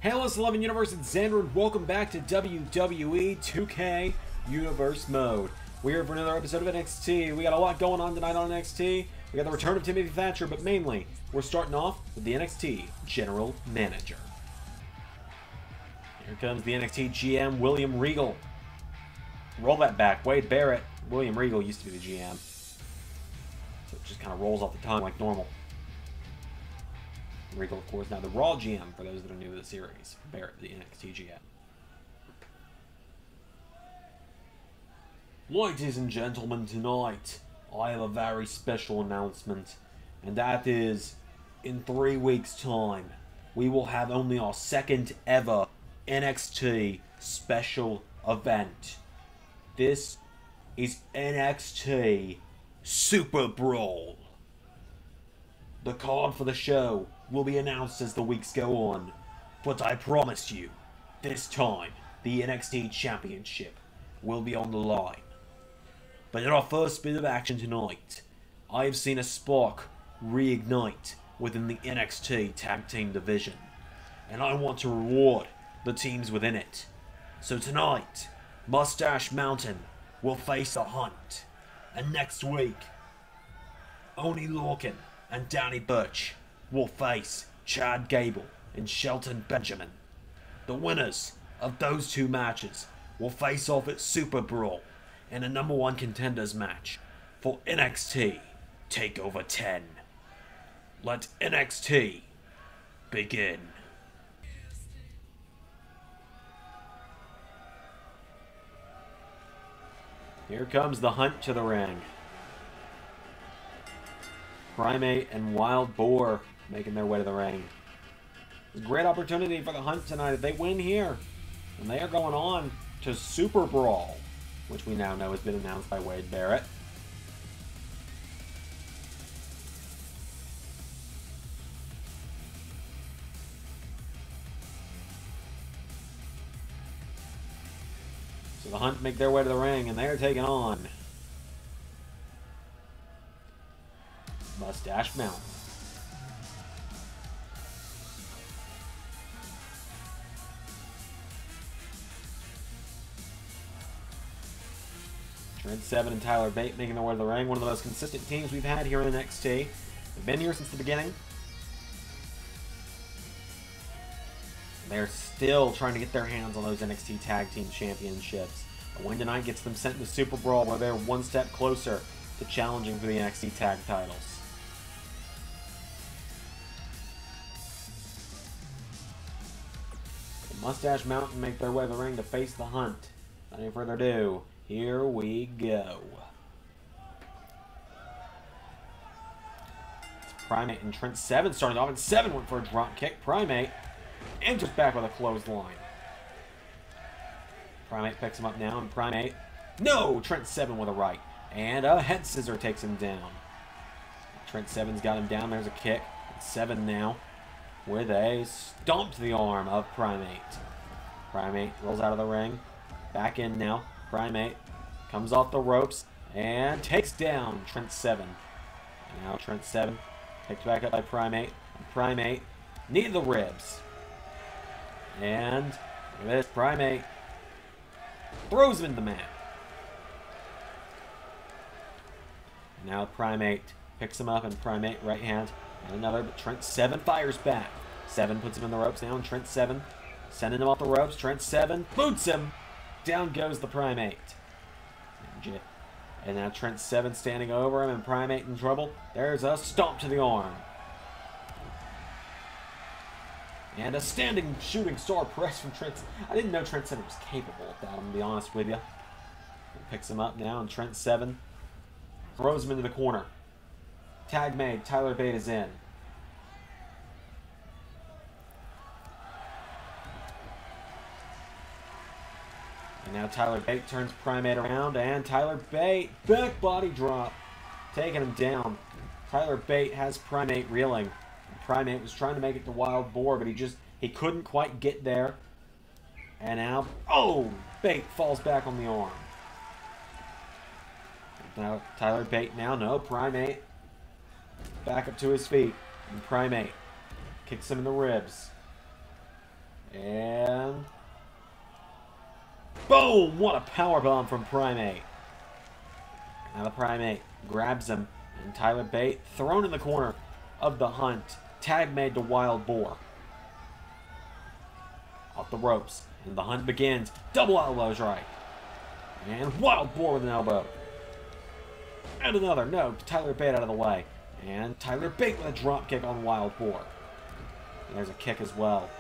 Hello, 11 Universe, it's Xander, and welcome back to WWE 2K Universe Mode. We're here for another episode of NXT. We got a lot going on tonight on NXT. We got the return of Timothy Thatcher, but mainly, we're starting off with the NXT General Manager. Here comes the NXT GM, William Regal. Roll that back. Wade Barrett. William Regal used to be the GM. So it just kind of rolls off the tongue like normal. Regal, of course, now the Raw GM for those that are new to the series. Barrett, the NXT GM. Ladies and gentlemen, tonight I have a very special announcement, and that is, in 3 weeks' time, we will have only our second ever NXT special event. This is NXT Super Brawl. The card for the show will be announced as the weeks go on, but I promise you, this time, the NXT Championship will be on the line. But in our first bit of action tonight, I have seen a spark reignite within the NXT Tag Team division, and I want to reward the teams within it. So tonight, Mustache Mountain will face the Hunt, and next week, Oni Lorcan and Danny Burch will face Chad Gable and Shelton Benjamin. The winners of those two matches will face off at Super Brawl in a #1 contenders match for NXT TakeOver 10. Let NXT begin. Here comes the Hunt to the ring. Primate and Wild Boar making their way to the ring. It's a great opportunity for the Hunt tonight if they win here. And they are going on to Super Brawl, which we now know has been announced by Wade Barrett. So the Hunt make their way to the ring, and they're taking on Mustache Mountain. Trent Seven and Tyler Bate making their way to the ring. One of the most consistent teams we've had here in NXT. They've been here since the beginning. They're still trying to get their hands on those NXT Tag Team Championships. A win tonight gets them sent to Super Brawl, where they're one step closer to challenging for the NXT Tag titles. The Mustache Mountain make their way to the ring to face the Hunt. Without any further ado, here we go. It's Primate and Trent Seven starting off, and Seven went for a drop kick. Primate enters back with a clothesline. Primate picks him up now, and Primate... No! Trent Seven with a right. And a head scissor takes him down. Trent Seven's got him down. There's a kick. Seven now with a stomp to the arm of Primate. Primate rolls out of the ring. Back in now. Primate comes off the ropes and takes down Trent Seven. And now Trent Seven picked back up by Primate. Primate knee to the ribs. And look at this, Primate throws him into the mat. And now Primate picks him up, and Primate right hand and another, but Trent Seven fires back. Seven puts him in the ropes now, and Trent Seven sending him off the ropes. Trent Seven boots him. Down goes the Primate. And now Trent Seven standing over him, and Primate in trouble. There's a stomp to the arm. And a standing shooting star press from Trent. I didn't know Trent Seven was capable of that, I'm going to be honest with you. He picks him up now, and Trent Seven throws him into the corner. Tag made. Tyler Bate is in. And now Tyler Bate turns Primate around, and Tyler Bate, back body drop, taking him down. Tyler Bate has Primate reeling. Primate was trying to make it to Wild Boar, but he couldn't quite get there. And now, oh, Bate falls back on the arm. Now Tyler Bate now, no, Primate back up to his feet, and Primate kicks him in the ribs. And boom! What a powerbomb from Primate. Now the Primate grabs him, and Tyler Bate thrown in the corner of the Hunt. Tag made to Wild Boar. Off the ropes, and the Hunt begins. Double elbows right. And Wild Boar with an elbow. And another. No, Tyler Bate out of the way. And Tyler Bate with a drop kick on Wild Boar. And there's a kick as well.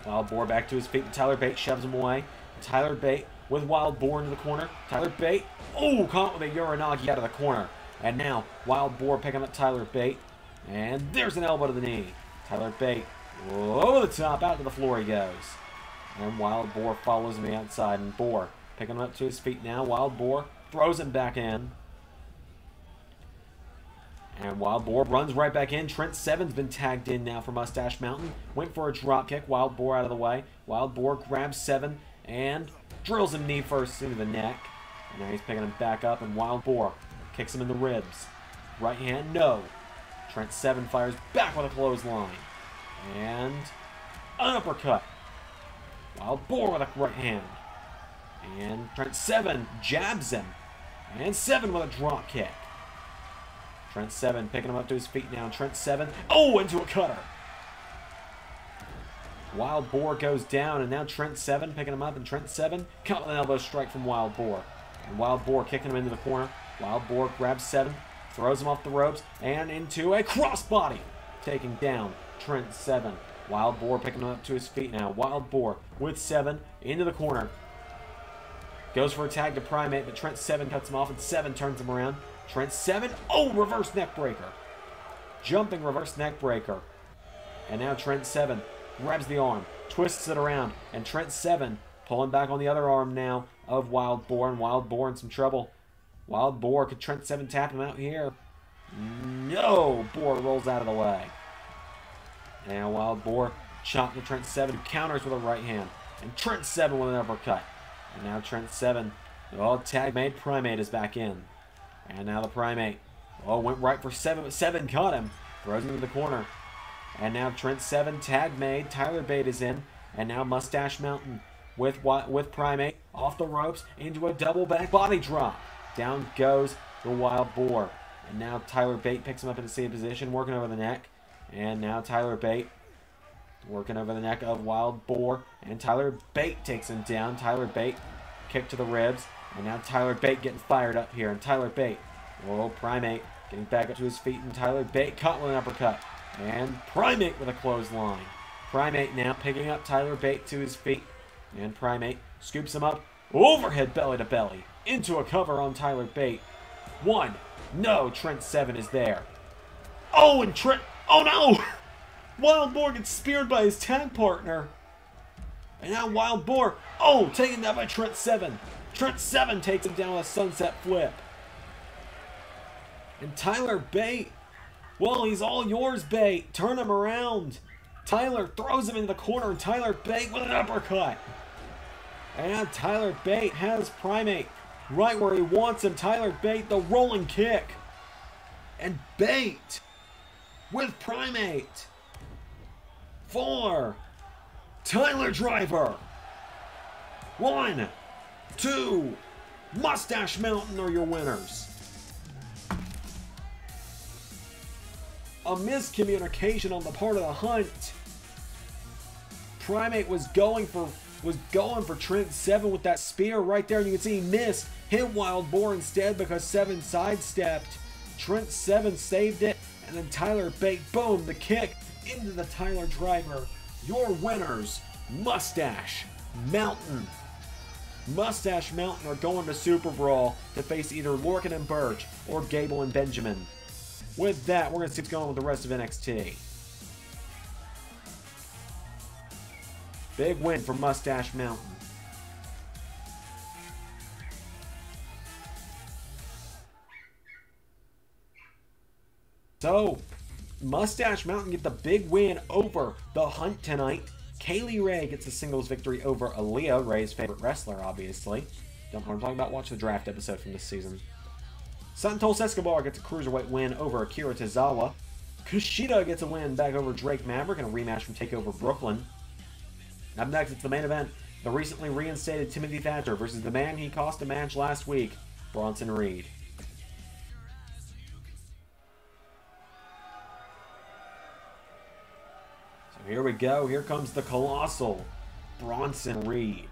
Wild Boar back to his feet, and Tyler Bate shoves him away. Tyler Bate with Wild Boar into the corner. Tyler Bate, oh, caught with a Uranagi out of the corner. And now, Wild Boar picking up Tyler Bate. And there's an elbow to the knee. Tyler Bate, over the top, out to the floor he goes. And Wild Boar follows him to the outside, and Boar picking him up to his feet now. Wild Boar throws him back in. And Wild Boar runs right back in. Trent Seven's been tagged in now for Mustache Mountain. Went for a drop kick. Wild Boar out of the way. Wild Boar grabs Seven and drills him knee first into the neck. And now he's picking him back up, and Wild Boar kicks him in the ribs. Right hand, no. Trent Seven fires back with a clothesline. And an uppercut. Wild Boar with a right hand. And Trent Seven jabs him. And Seven with a drop kick. Trent Seven picking him up to his feet now. Trent Seven, oh, into a cutter. Wild Boar goes down, and now Trent Seven picking him up, and Trent Seven caught with an elbow strike from Wild Boar. And Wild Boar kicking him into the corner. Wild Boar grabs Seven, throws him off the ropes, and into a crossbody, taking down Trent Seven. Wild Boar picking him up to his feet now. Wild Boar with Seven into the corner. Goes for a tag to Primate, but Trent Seven cuts him off, and Seven turns him around. Trent Seven, oh, reverse neck breaker. Jumping reverse neck breaker. And now Trent Seven grabs the arm, twists it around, and Trent Seven pulling back on the other arm now of Wild Boar, and Wild Boar in some trouble. Wild Boar, could Trent Seven tap him out here? No! Boar rolls out of the way. And Wild Boar chopping Trent Seven, counters with a right hand. And Trent Seven with an uppercut. And now Trent Seven, oh, tag made. Primate is back in. And now the Primate, oh, went right for Seven, but Seven caught him. Throws him into the corner. And now Trent Seven, tag made. Tyler Bate is in. And now Mustache Mountain with Primate off the ropes into a double back body drop. Down goes the Wild Boar. And now Tyler Bate picks him up in the same position, working over the neck. And now Tyler Bate working over the neck of Wild Boar. And Tyler Bate takes him down. Tyler Bate kick to the ribs. And now Tyler Bate getting fired up here. And Tyler Bate, oh, Primate getting back up to his feet. And Tyler Bate caught with an uppercut. And Primate with a clothesline. Primate now picking up Tyler Bate to his feet. And Primate scoops him up. Overhead belly to belly. Into a cover on Tyler Bate. One. No, Trent Seven is there. Oh, and Trent. Oh, no. Wild Boar gets speared by his tag partner. And now Wild Boar. Oh, taken down by Trent Seven. Trent Seven takes him down with a sunset flip. And Tyler Bate. Well, he's all yours, Bate. Turn him around. Tyler throws him into the corner, and Tyler Bate with an uppercut. And Tyler Bate has Primate right where he wants him. Tyler Bate, the rolling kick. And Bate with Primate. 4. Tyler Driver. 1, 2. Mustache Mountain are your winners. A miscommunication on the part of the Hunt. Primate was going for Trent Seven with that spear right there, and you can see he missed. Hit Wild Boar instead because Seven sidestepped. Trent Seven saved it, and then Tyler Bate, boom, the kick into the Tyler Driver. Your winners, Mustache Mountain. Mustache Mountain are going to Super Brawl to face either Lorcan and Birch or Gable and Benjamin. With that, we're going to see what's going on with the rest of NXT. Big win for Mustache Mountain. So, Mustache Mountain get the big win over the Hunt tonight. Kaylee Ray gets a singles victory over Aaliyah, Ray's favorite wrestler, obviously. Don't know what I'm talking about. Watch the draft episode from this season. Santos Escobar gets a cruiserweight win over Akira Tozawa. Kushida gets a win back over Drake Maverick in a rematch from TakeOver Brooklyn. Up next, it's the main event. The recently reinstated Timothy Thatcher versus the man he cost a match last week, Bronson Reed. So here we go. Here comes the colossal Bronson Reed.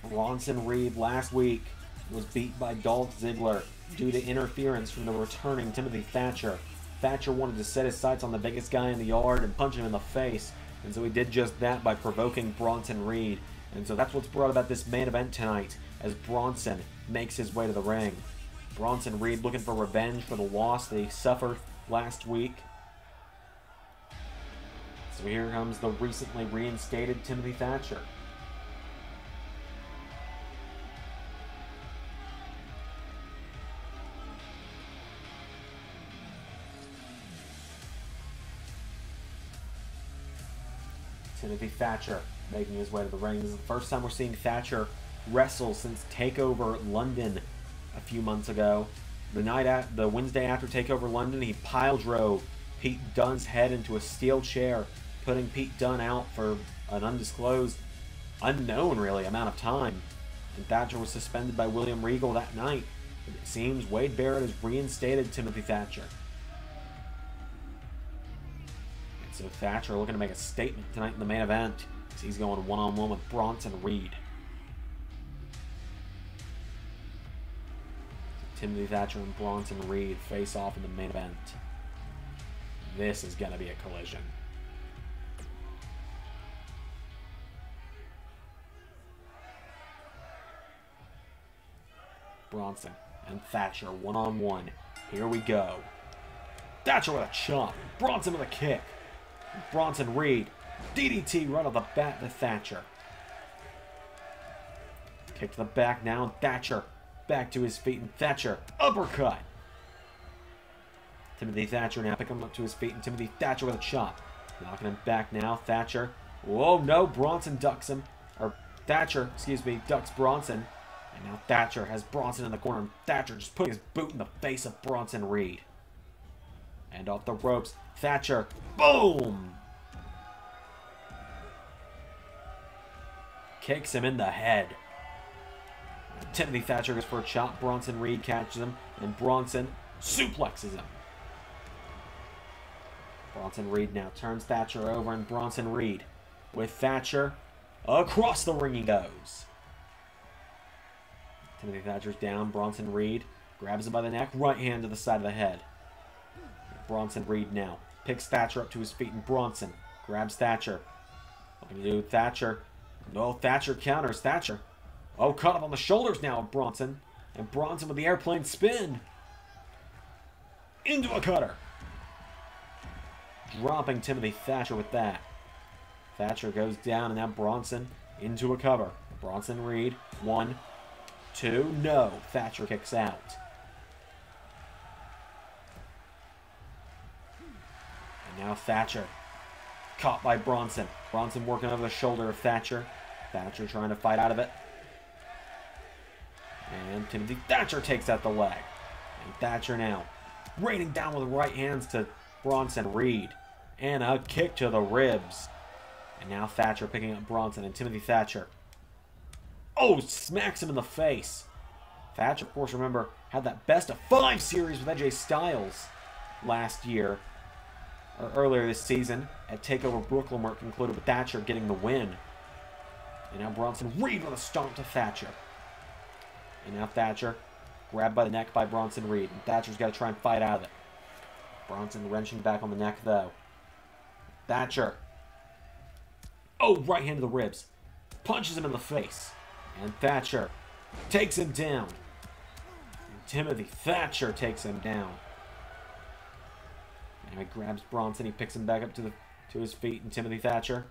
Bronson Reed last week was beat by Dolph Ziggler due to interference from the returning Timothy Thatcher. Thatcher wanted to set his sights on the biggest guy in the yard and punch him in the face, and so he did just that by provoking Bronson Reed. And so that's what's brought about this main event tonight, as Bronson makes his way to the ring. Bronson Reed looking for revenge for the loss that he suffered last week. So here comes the recently reinstated Timothy Thatcher. Timothy Thatcher making his way to the ring. This is the first time we're seeing Thatcher wrestle since TakeOver London a few months ago. The Wednesday after TakeOver London, he pile drove Pete Dunne's head into a steel chair, putting Pete Dunne out for an undisclosed, unknown really, amount of time. And Thatcher was suspended by William Regal that night. But it seems Wade Barrett has reinstated Timothy Thatcher. So Thatcher looking to make a statement tonight in the main event, as he's going one-on-one with Bronson Reed. So Timothy Thatcher and Bronson Reed face off in the main event. This is going to be a collision. Bronson and Thatcher one-on-one. Here we go. Thatcher with a chop. Bronson with a kick. Bronson Reed, DDT right off the bat to Thatcher. Kick to the back now, and Thatcher back to his feet, and Thatcher, uppercut. Timothy Thatcher now picking him up to his feet, and Timothy Thatcher with a chop. Knocking him back now, Thatcher. Whoa, no, Bronson ducks him. Or Thatcher, excuse me, ducks Bronson. And now Thatcher has Bronson in the corner, and Thatcher just putting his boot in the face of Bronson Reed. And off the ropes, Thatcher, boom! Kicks him in the head. Timothy Thatcher goes for a chop. Bronson Reed catches him, and Bronson suplexes him. Bronson Reed now turns Thatcher over, and Bronson Reed with Thatcher across the ring he goes. Timothy Thatcher's down. Bronson Reed grabs him by the neck, right hand to the side of the head. Bronson Reed now picks Thatcher up to his feet, and Bronson grabs Thatcher. Looking to do Thatcher. No, Thatcher counters. Thatcher. Oh, caught up on the shoulders now of Bronson. And Bronson with the airplane spin. Into a cutter. Dropping Timothy Thatcher with that. Thatcher goes down, and now Bronson into a cover. Bronson Reed. 1, 2. No. Thatcher kicks out. Now Thatcher, caught by Bronson. Bronson working over the shoulder of Thatcher. Thatcher trying to fight out of it. And Timothy Thatcher takes out the leg. And Thatcher now raining down with the right hands to Bronson Reed. And a kick to the ribs. And now Thatcher picking up Bronson, and Timothy Thatcher. Oh, smacks him in the face. Thatcher, of course, remember, had that best of 5 series with AJ Styles last year. Or earlier this season at TakeOver Brooklyn, where it concluded with Thatcher getting the win. And now Bronson Reed with a stomp to Thatcher. And now Thatcher grabbed by the neck by Bronson Reed. And Thatcher's got to try and fight out of it. Bronson wrenching back on the neck, though. Thatcher. Oh, right hand to the ribs. Punches him in the face. And Thatcher takes him down. And Timothy Thatcher takes him down. Now he grabs Bronson. He picks him back up to his feet. And Timothy Thatcher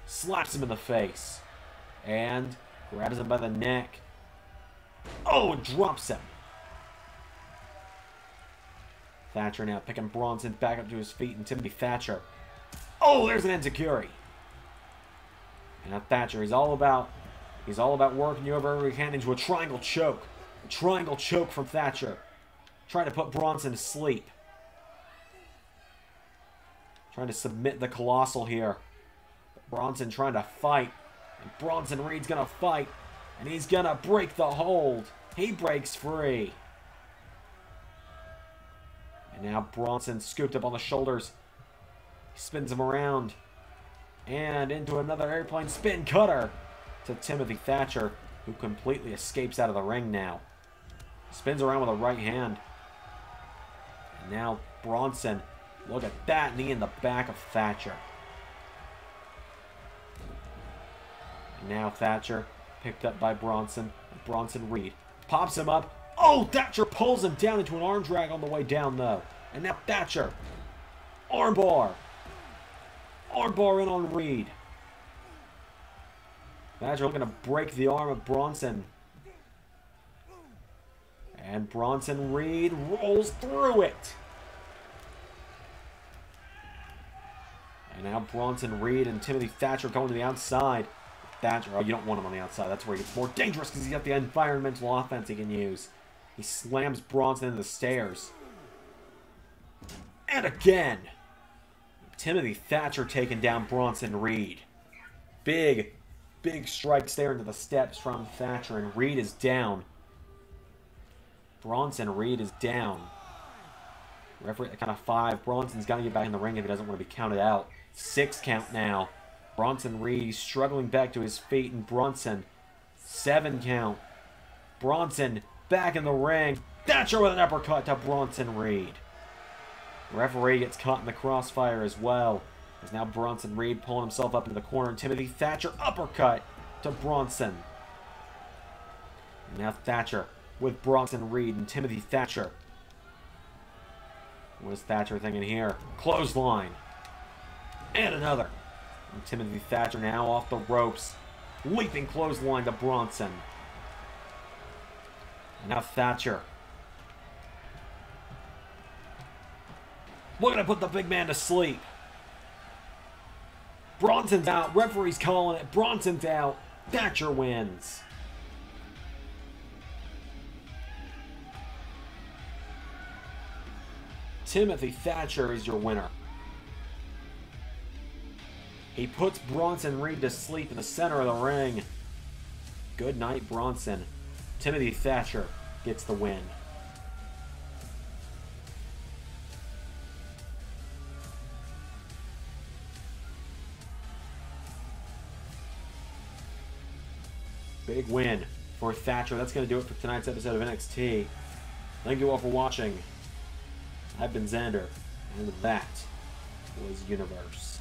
slaps him in the face. And grabs him by the neck. Oh, and drops him. Thatcher now picking Bronson back up to his feet. And Timothy Thatcher Oh, there's an enziguri. And now Thatcher, he's all about working you over every hand into a triangle choke. A triangle choke from Thatcher. Trying to put Bronson to sleep. Trying to submit the Colossal here. But Bronson trying to fight. And Bronson Reed's gonna fight. And he's gonna break the hold. He breaks free. And now Bronson scooped up on the shoulders. He spins him around. And into another airplane spin cutter to Timothy Thatcher, who completely escapes out of the ring now. Spins around with a right hand. And now Bronson, look at that knee in the back of Thatcher. And now Thatcher, picked up by Bronson. Bronson Reed pops him up. Oh, Thatcher pulls him down into an arm drag on the way down, though. And now Thatcher, armbar. Armbar in on Reed. Thatcher looking to break the arm of Bronson. And Bronson Reed rolls through it. And now Bronson Reed and Timothy Thatcher going to the outside. Thatcher, oh, you don't want him on the outside. That's where he gets more dangerous because he's got the environmental offense he can use. He slams Bronson into the stairs. And again. Timothy Thatcher taking down Bronson Reed. Big strikes there into the steps from Thatcher, and Reed is down. Bronson Reed is down. Referee at the count of 5. Bronson's got to get back in the ring if he doesn't want to be counted out. 6 count now. Bronson Reed struggling back to his feet, and Bronson. 7 count. Bronson back in the ring. Thatcher with an uppercut to Bronson Reed. Referee gets caught in the crossfire as well. As now Bronson Reed pulling himself up into the corner. And Timothy Thatcher uppercut to Bronson. And now Thatcher with Bronson Reed and Timothy Thatcher. What is Thatcher thinking here? Clothesline. And another. And Timothy Thatcher now off the ropes. Leaping clothesline to Bronson. And now Thatcher. Looking to put the big man to sleep. Bronson's out. Referee's calling it. Bronson's out. Thatcher wins. Timothy Thatcher is your winner. He puts Bronson Reed to sleep in the center of the ring. Good night, Bronson. Timothy Thatcher gets the win. Big win for Thatcher. That's going to do it for tonight's episode of NXT. Thank you all for watching. I've been Xander, and that was Universe.